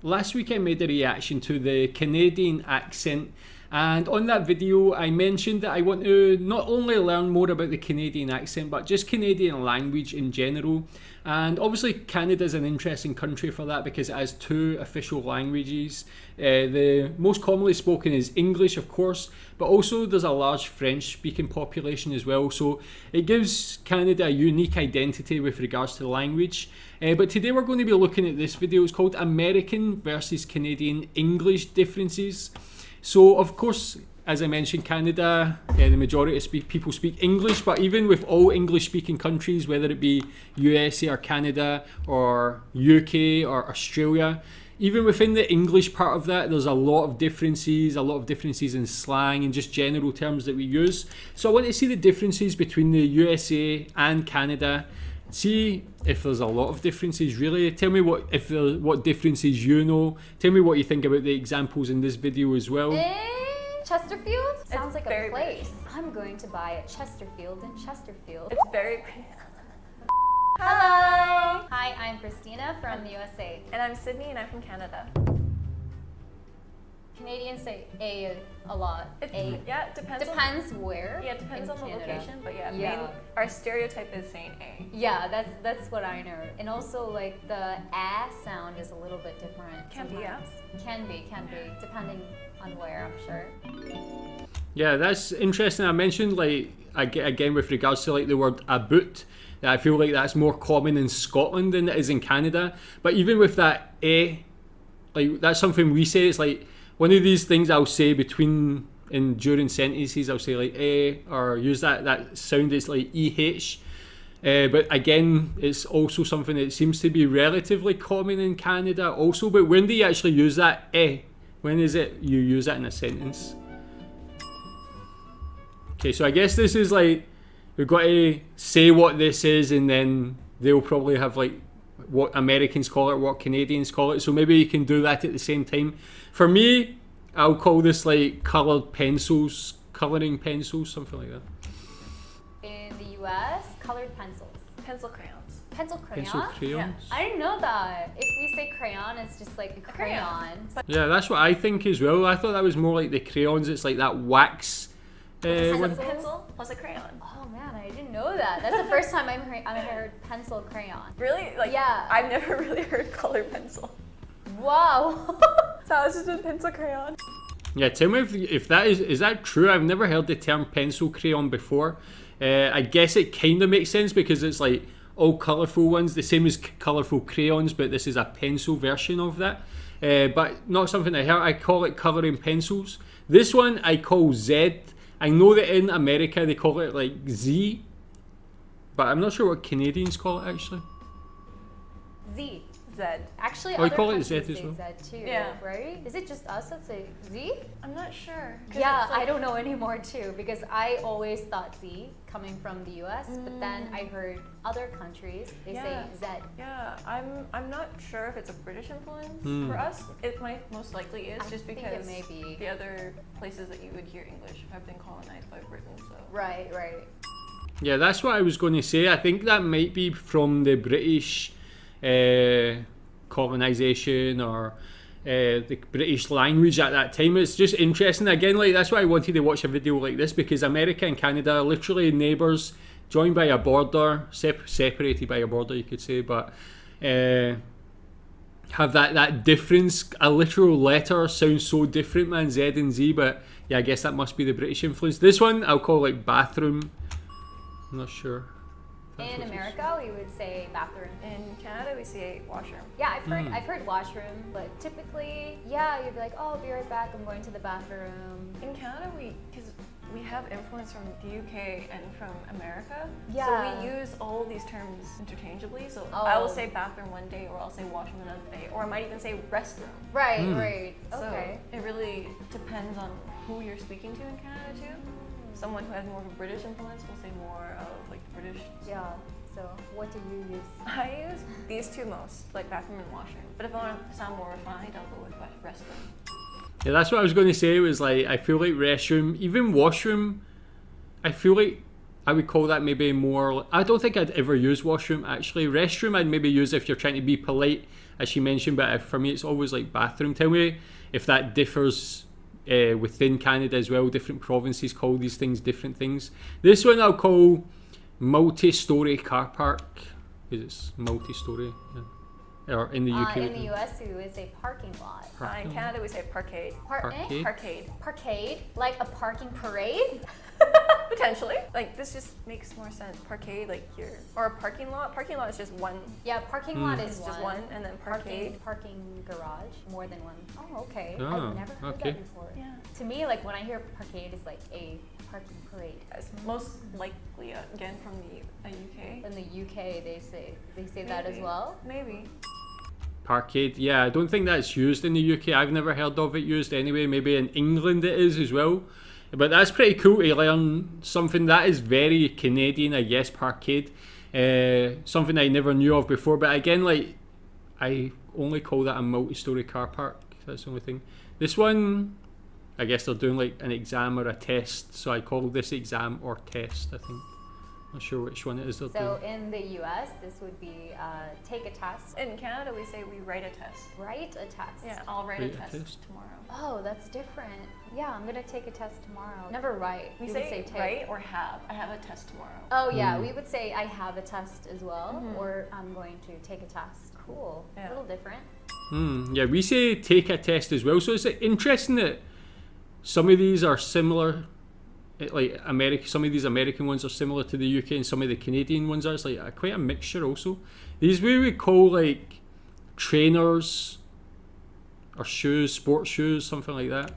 last week I made a reaction to the Canadian accent, and on that video I mentioned that I want to not only learn more about the Canadian accent but just Canadian language in general. And obviously Canada is an interesting country for that because it has two official languages. The most commonly spoken is English, of course, but also there's a large French speaking population as well, so it gives Canada a unique identity with regards to the language. But today we're going to be looking at this video. It's called American versus Canadian English differences. So of course, as I mentioned, Canada, the majority of people speak English, but even with all English-speaking countries, whether it be USA or Canada or UK or Australia, even within the English part of that, there's a lot of differences in slang and just general terms that we use. So I want to see the differences between the USA and Canada, see if there's a lot of differences really. Tell me what differences you know. Tell me what you think about the examples in this video as well. Chesterfield? Sounds like a place. I'm going to buy a Chesterfield in Chesterfield. It's very... Hello! Hi, I'm Christina from the USA. And I'm Sydney and I'm from Canada. Canadians say a lot. Yeah, it depends. Depends where. Yeah, it depends on the Canada. location, but yeah, our stereotype is saying A. Yeah, that's what I know. And also like the A sound is a little bit different. Can be, yeah. Can be, depending on where, I'm sure. Yeah, that's interesting. I mentioned like again with regards to like the word about, that I feel like that's more common in Scotland than it is in Canada. But even with that like that's something we say. It's like one of these things I'll say between and during sentences. I'll say like or use that sound. It's like EH. But again, it's also something that seems to be relatively common in Canada also. But when do you actually use that when is it you use that in a sentence? Okay, so I guess this is like, we've got to say what this is, and then they'll probably have like what Americans call it, what Canadians call it. So maybe you can do that at the same time. For me, I'll call this like coloring pencils, something like that. In the US, colored pencils. Pencil crayons. Pencil crayons? Pencil crayons? Yeah. I didn't know that. If we say crayon, it's just like a crayon. Yeah, that's what I think as well. I thought that was more like the crayons. It's like that wax. Pencil plus a crayon. Oh man, I didn't know that. That's the first time I've heard pencil crayon. Really? Like, yeah. I've never really heard color pencil. Wow. So it's just been pencil crayon. Yeah, tell me if that is that true? I've never heard the term pencil crayon before. I guess it kind of makes sense because it's like all colourful ones, the same as colourful crayons, but this is a pencil version of that. But not something I heard. I call it colouring pencils. This one I call Z. I know that in America they call it like Z, but I'm not sure what Canadians call it actually. Z. Actually, other call it countries Z as say well. Z too, yeah. Right? Is it just us that say Z? I'm not sure. Yeah, like, I don't know anymore too, because I always thought Z coming from the US, but then I heard other countries, they say Z. Yeah, I'm not sure if it's a British influence. For us, it might most likely is, just because the other places that you would hear English have been colonized by Britain, so. Right. Yeah, that's what I was going to say. I think that might be from the British colonization or the British language at that time. It's just interesting. Again, like that's why I wanted to watch a video like this, because America and Canada are literally neighbours, joined by a border, separated by a border, you could say, but have that difference. A literal letter sounds so different, man, Z and Z, but yeah, I guess that must be the British influence. This one I'll call like bathroom. I'm not sure. In America, we would say bathroom. In Canada, we say washroom. Yeah, I've heard washroom, but typically, yeah, you'd be like, oh, I'll be right back, I'm going to the bathroom. In Canada, because we have influence from the UK and from America, yeah. So we use all these terms interchangeably. So I will say bathroom one day, or I'll say washroom another day, or I might even say restroom. Right. Okay. So it really depends on who you're speaking to in Canada too. Someone who has more of a British influence will say more of like the British. Yeah. So what do you use? I use these two most, like bathroom and washroom. But if I want to sound more refined, I'll go with restroom. Yeah, that's what I was going to say. Was like I feel like restroom, even washroom. I feel like I would call that maybe more. I don't think I'd ever use washroom actually. Restroom I'd maybe use if you're trying to be polite, as she mentioned. But for me, it's always like bathroom. Tell me if that differs within Canada as well. Different provinces call these things different things. This one I'll call multi-story car park. Because it's multi-story. Yeah. Or in the UK. In the US, we would say parking lot. In Canada, we say parkade. Parkade. Parkade, like a parking parade. Potentially. Like, this just makes more sense. Parkade, like or a parking lot. Parking lot is just one. Yeah, parking lot is just one, and then parkade. Parking garage, more than one. Oh, okay. Oh, I've never heard that before. Yeah. To me, like when I hear parkade, it's like a parking parade. It's most likely again from the UK. In the UK, they say that as well. Maybe. Parkade, yeah, I don't think that's used in the UK. I've never heard of it used anyway. Maybe in England it is as well. But that's pretty cool to learn something that is very Canadian, I guess, parkade. Something I never knew of before. But again, like, I only call that a multi-story car park. That's the only thing. This one, I guess they're doing like an exam or a test. So I call this exam or test, I think. Not sure which one it is they're doing. So in the US, this would be take a test. In Canada, we say we write a test. Write a test? Yeah, I'll write a test tomorrow. Oh, that's different. Yeah, I'm going to take a test tomorrow. Never write. We say take. Write or have. I have a test tomorrow. Oh, yeah. We would say I have a test as well, or I'm going to take a test. Cool. Yeah. A little different. Yeah, we say take a test as well. So it's interesting that some of these are similar. Like some of these American ones are similar to the UK, and some of the Canadian ones are. It's like quite a mixture also. These we would call like trainers or shoes, sports shoes, something like that.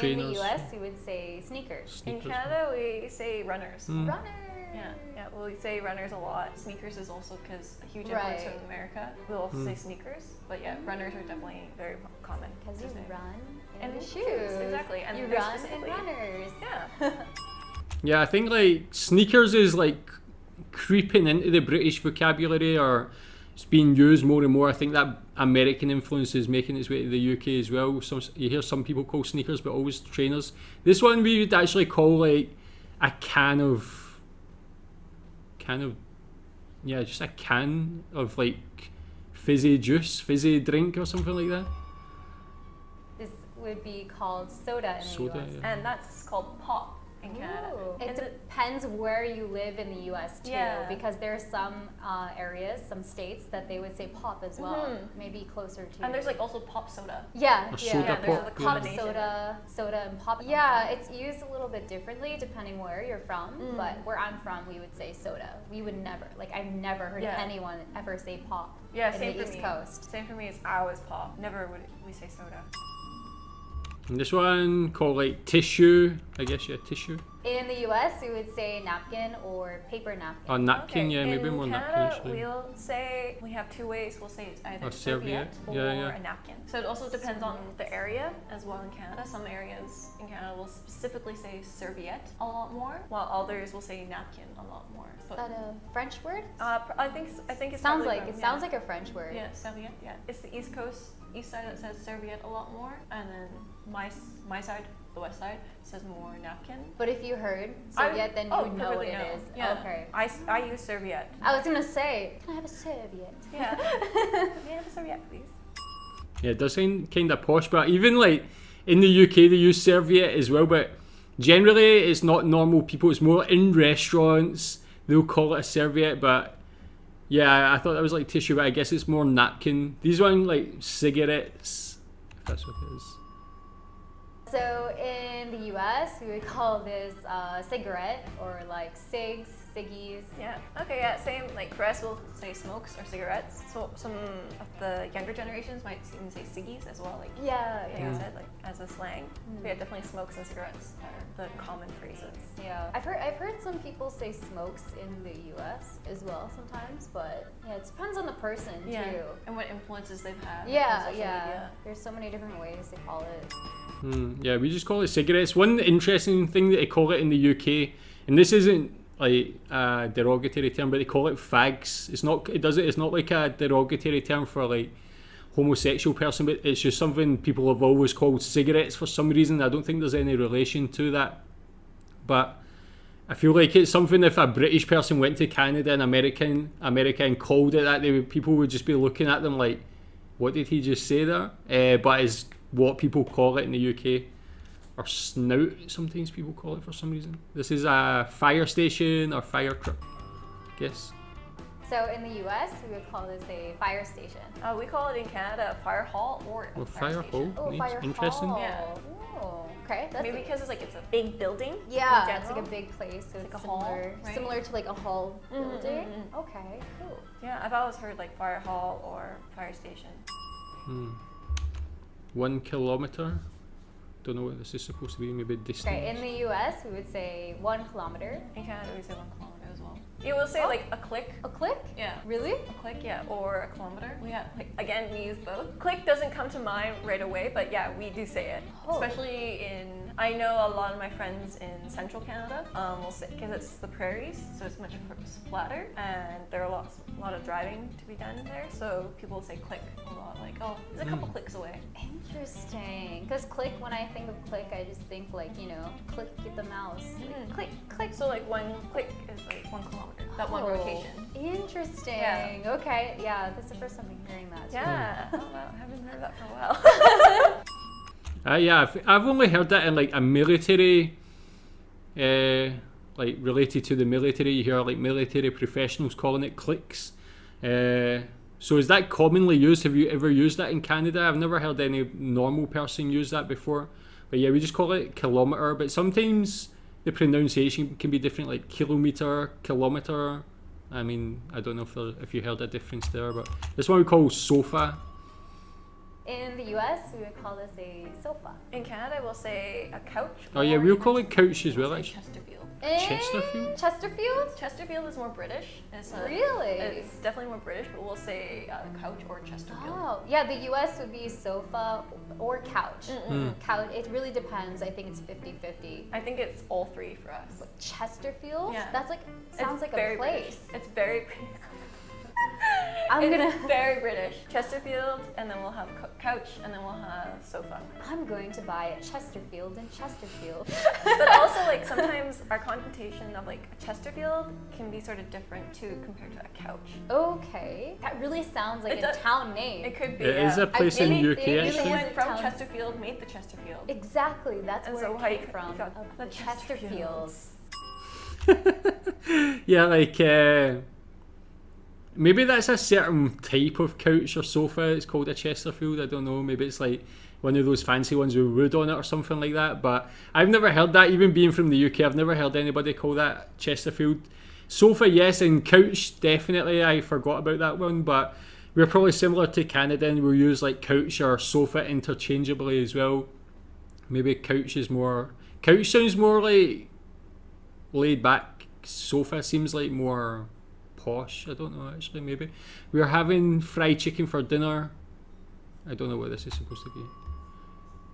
In the US, we would say sneakers. In Canada, we say runners. Runners. Yeah. Well, we say runners a lot. Sneakers is also because a huge influence from America. We'll also say sneakers, but yeah, runners are definitely very common. Because you run in the shoes. shoes. Exactly. And you run in runners. Yeah. Yeah, I think like sneakers is like creeping into the British vocabulary, or it's being used more and more. I think that American influence is making its way to the UK as well. You hear some people call sneakers, but always trainers. This one we would actually call like a can of just a can of like fizzy juice, fizzy drink or something like that. This would be called soda in the US. Yeah. And that's called pop in Canada. It depends where you live in the US too, because there are some areas, some states that they would say pop as well, maybe closer to. And there's like also pop soda. There's a pop soda and pop. Yeah, it's used a little bit differently depending where you're from, but where I'm from, we would say soda. We would never, like I've never heard anyone ever say pop in the East Coast. Same for me, it's always pop. Never would we say soda. And this one called like tissue, I guess, tissue. In the US, we would say napkin or paper napkin. Oh, napkin, maybe more napkin. Actually. We'll say, we have two ways. We'll say it's either serviette or a napkin. So it also depends on the area as well in Canada. Some areas in Canada will specifically say serviette a lot more, while others will say napkin a lot more. Is that a French word? I think it sounds like a French word. Yeah, serviette. Yeah, it's the East side that says serviette a lot more, and then my side, the west side, says more napkin. But if you heard serviette, then you would know what it is. Yeah. Okay. I use serviette. I was gonna say, can I have a serviette? Yeah. May I have a serviette, please? Yeah, it does sound kind of posh, but even like in the UK they use serviette as well, but generally it's not normal people. It's more in restaurants they'll call it a serviette, but yeah, I thought that was like tissue, but I guess it's more napkin. These ones like cigarettes, if that's what it is. So in the US, we would call this cigarette or like cigs, ciggies. Yeah. Okay. Yeah. Same. Like for us, we'll say smokes or cigarettes. So some of the younger generations might even say ciggies as well. Like you said, like as a slang. But yeah, definitely smokes and cigarettes are the common phrases. Yeah. I've heard some people say smokes in the US as well sometimes, but yeah, it depends on the person too. And what influences they've had. Yeah. Media. There's so many different ways to call it. Yeah, we just call it cigarettes. One interesting thing that they call it in the UK, and this isn't like a derogatory term, but they call it fags. It's not like a derogatory term for like homosexual person, but it's just something people have always called cigarettes for some reason. I don't think there's any relation to that. But I feel like it's something if a British person went to Canada and America and called it that, people would just be looking at them like, what did he just say there? But it's what people call it in the UK. Or snout, sometimes people call it for some reason. This is a fire station or fire truck, I guess. So in the US, we would call this a fire station. We call it in Canada a fire hall or a fire station. Hall. Oh, fire interesting. hall. Yeah. Oh, okay. That's maybe because it's a big building. Yeah, it's like a big place, so it's like a similar, hall, right? similar to like a hall building. Okay, cool. Yeah, I've always heard like fire hall or fire station. 1 kilometer. Don't know what this is supposed to be. Maybe distance. Okay, in the US, we would say 1 kilometer. In Canada, we say 1 kilometer as well. You will say like a click. A click? Yeah. Really? A click, yeah, or a kilometer. We have again, we use both. Click doesn't come to mind right away, but yeah, we do say it. Oh. Especially I know a lot of my friends in central Canada will say, because it's the prairies, so it's much flatter, and there are a lot of driving to be done there. So people will say click a lot, like, oh, it's a couple clicks away. Interesting. Because click, when I think of click, I just think like, click the mouse. Like, click, click. So like 1 click is like 1 kilometer. That one rotation. Interesting. Yeah. Okay. Yeah, that's the first time I'm hearing that. Yeah. Oh wow, I haven't heard that for a while. Yeah, I've only heard that in like a military, like related to the military. You hear like military professionals calling it clicks. So is that commonly used? Have you ever used that in Canada? I've never heard any normal person use that before. But yeah, we just call it kilometer. But sometimes the pronunciation can be different, like kilometer, kilometer. I mean, I don't know if you heard a difference there, but this one we call sofa. In the US, we would call this a sofa. In Canada, we'll say a couch. Oh yeah, we'll call it couch as well, actually. Chesterfield. Chesterfield? Chesterfield? Chesterfield is more British. Really? It's definitely more British, but we'll say couch or Chesterfield. Oh, yeah, the US would be sofa or couch. Couch, it really depends. I think it's 50-50. I think it's all three for us. But Chesterfield? Yeah. That's like, sounds like a place. British. It's very It's very British. Chesterfield, and then we'll have couch, and then we'll have sofa. I'm going to buy a Chesterfield in Chesterfield. But also, like, sometimes our connotation of like a Chesterfield can be sort of different too compared to a couch. Okay, that really sounds like a town name. It could be. It is a place in UK actually. Someone from Chesterfield made the Chesterfield. Exactly, that's And where so it how you came from. got The Chesterfields. Yeah, like maybe that's a certain type of couch or sofa. It's called a Chesterfield. I don't know. Maybe it's like one of those fancy ones with wood on it or something like that. But I've never heard that. Even being from the UK, I've never heard anybody call that Chesterfield. Sofa, yes, and couch, definitely. I forgot about that one. But we're probably similar to Canada, and we'll use like couch or sofa interchangeably as well. Maybe couch is more... Couch sounds more like laid back. Sofa seems like more posh. I don't know, actually. Maybe we're having fried chicken for dinner. I don't know what this is supposed to be.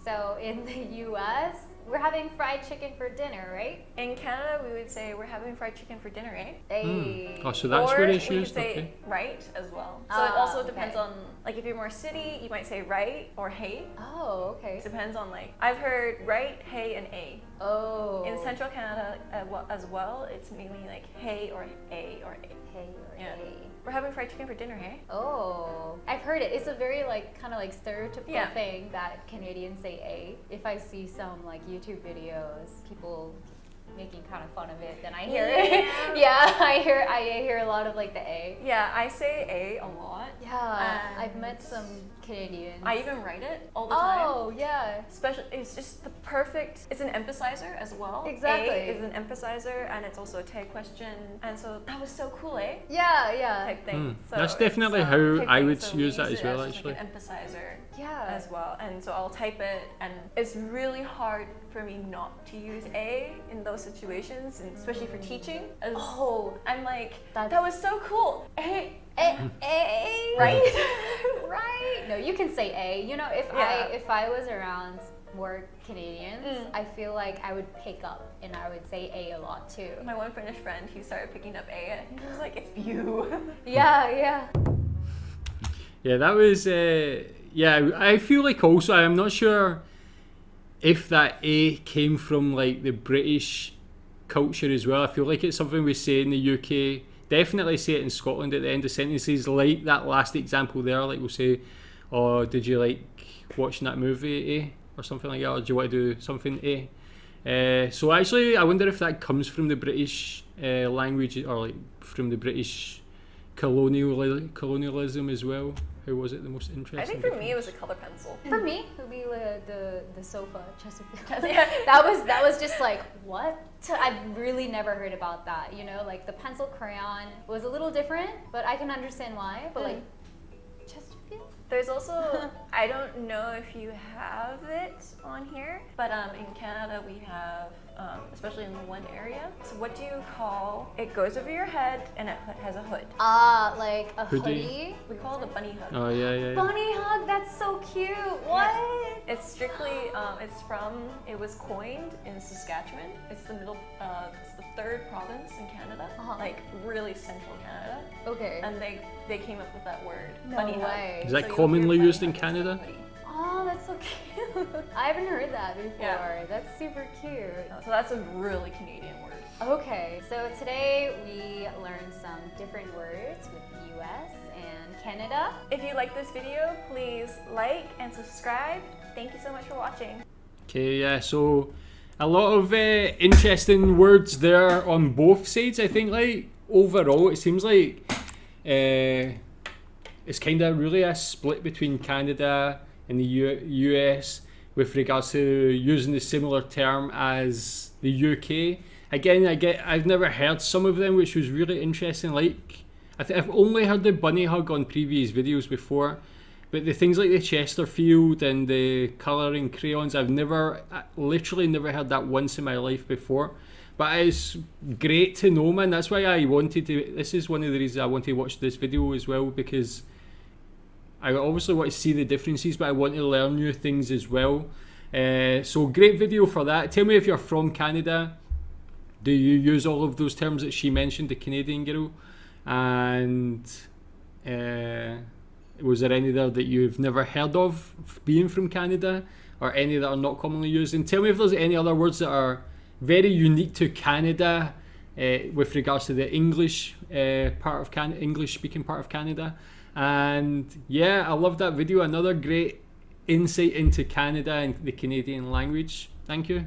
So in the US, we're having fried chicken for dinner, right? In Canada, we would say we're having fried chicken for dinner, eh? Hey. Oh, so that's or where it's we used. could say Okay. right as well. So it also depends okay. on, like, if you're more city, you might say right or hey. Oh, okay. It depends on, like, I've heard right, hey, and a. Oh. In central Canada as well, it's mainly like hey or a or a. Hey or Yeah. hey. We're having fried chicken for dinner, hey? Oh, I've heard it. It's a very like kind of like stereotypical Yeah. thing that Canadians say A. If I see some like YouTube videos, people making kind of fun of it, then I hear it. Yeah, I hear a lot of like the A. Yeah, I say a lot. Yeah, And I've met some Canadians. I even write it all the time. Oh, yeah. Especially, it's just the perfect, it's an emphasizer as well. Exactly. A is an emphasizer, and it's also a tag question. And so that was so cool, eh? Yeah, yeah. Type thing. So That's it's, definitely how type I thing. would So we use that it as well, just actually. like an emphasizer Yeah. as well. And so I'll type it, and it's really hard for me not to use A in those situations, and especially for teaching. Oh, I'm like, That's- that was so cool. A, A, right? right. No, you can say A. You know, if Yeah. I was around more Canadians, I feel like I would pick up and I would say A a lot too. My one Finnish friend, he started picking up A, and he was like, it's you. Yeah, yeah. Yeah, that was. Yeah, I feel like also I'm not sure if that A came from like the British culture as well. I feel like it's something we say in the UK, definitely say it in Scotland at the end of sentences, like that last example there, like we'll say, oh, did you like watching that movie, eh? Or something like that, or do you want to do something, eh? So actually, I wonder if that comes from the British language, or like from the British colonialism as well. Who was it the most interesting? I think for me it was a color pencil. For me, it would be the sofa, Chesterfield. that was just like, what? I've really never heard about that, you know? Like the pencil crayon was a little different, but I can understand why. But like, Chesterfield? There's also, I don't know if you have it on here, but in Canada we have, especially in the one area. So what do you call, it goes over your head and it has a hood. Ah, like a hoodie? We call it a bunny hug. Oh yeah. Bunny hug, that's so cute. What? Yeah. It's strictly, it was coined in Saskatchewan. It's the it's the third province in Canada, like really central Canada. Okay. And they came up with that word, no bunny way. hug. Is that commonly used in Canada? Oh, that's so cute. I haven't heard that before. Yeah. That's super cute. So that's a really Canadian word. Okay, so today we learned some different words with the US and Canada. If you like this video, please like and subscribe. Thank you so much for watching. Okay, yeah, so a lot of interesting words there on both sides. I think, like, overall it seems like it's kind of really a split between Canada and the US with regards to using the similar term as the UK. Again, I've never heard some of them, which was really interesting. Like, I've only heard the bunny hug on previous videos before, but the things like the Chesterfield and the colouring crayons, I've literally never heard that once in my life before. But it's great to know, man. That's why I wanted to, this is one of the reasons I wanted to watch this video as well, because I obviously want to see the differences, but I want to learn new things as well. So great video for that. Tell me if you're from Canada. Do you use all of those terms that she mentioned, the Canadian girl? And was there any there that you've never heard of being from Canada, or any that are not commonly used? And tell me if there's any other words that are very unique to Canada with regards to the English part of English-speaking part of Canada. And yeah, I love that video. Another great insight into Canada and the Canadian language. Thank you.